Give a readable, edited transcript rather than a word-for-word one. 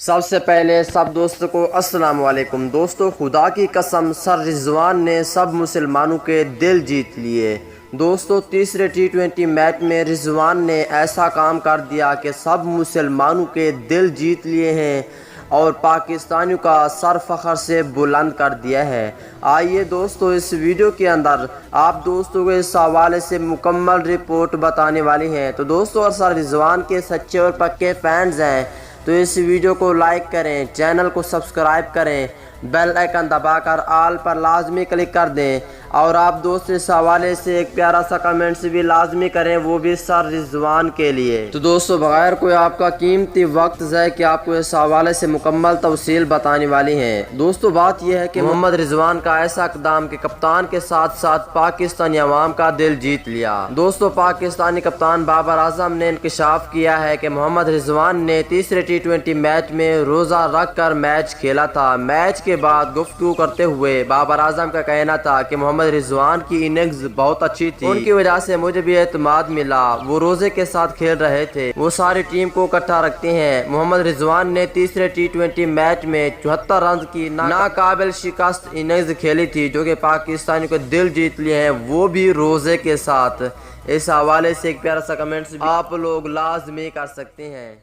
سب سے پہلے سب دوستوں کو السلام علیکم۔ دوستو، خدا کی قسم سر رضوان نے سب مسلمانوں کے دل جیت لیے۔ دوستو، تیسرے T20 میچ میں رضوان نے ایسا کام کر دیا کہ سب مسلمانوں کے دل جیت لیے ہیں اور پاکستانیوں کا سر فخر سے بلند کر دیا ہے۔ آئیے دوستو، اس ویڈیو کے اندر آپ دوستوں کو اس حوالے سے مکمل رپورٹ بتانے والی ہیں۔ تو دوستو، سر رضوان کے سچے اور پکے فینز ہیں تو اس ویڈیو کو لائک کریں، چینل کو سبسکرائب کریں، بیل آئیکن دبا کر آل پر لازمی کلک کر دیں، اور آپ دوست اس حوالے سے ایک پیارا سا کمنٹس بھی لازمی کریں، وہ بھی سر رضوان کے لیے۔ تو دوستو، بغیر کوئی آپ کا قیمتی وقت ضائع کہ آپ کو اس حوالے سے مکمل تفصیل بتانے والی ہیں۔ دوستو، بات یہ ہے کہ محمد رضوان کا ایسا اقدام کہ کپتان کے ساتھ ساتھ پاکستانی عوام کا دل جیت لیا۔ دوستو، پاکستانی کپتان بابر اعظم نے انکشاف کیا ہے کہ محمد رضوان نے تیسرے T20 میچ میں روزہ رکھ کر میچ کھیلا تھا۔ میچ کے بعد گفتگو کرتے ہوئے بابر اعظم کا کہنا تھا کہ محمد رضوان کی اننگز بہت اچھی تھی، ان کی وجہ سے مجھے بھی اعتماد ملا، وہ روزے کے ساتھ کھیل رہے تھے، وہ ساری ٹیم کو اکٹھا رکھتے ہیں۔ محمد رضوان نے تیسرے T20 میچ میں 74 رنز کی ناقابل شکست اننگز کھیلی تھی جو کہ پاکستانیوں کے دل جیت لیے ہیں، وہ بھی روزے کے ساتھ۔ اس حوالے سے ایک پیارا سا کمنٹس آپ لوگ لازمی کر سکتے ہیں۔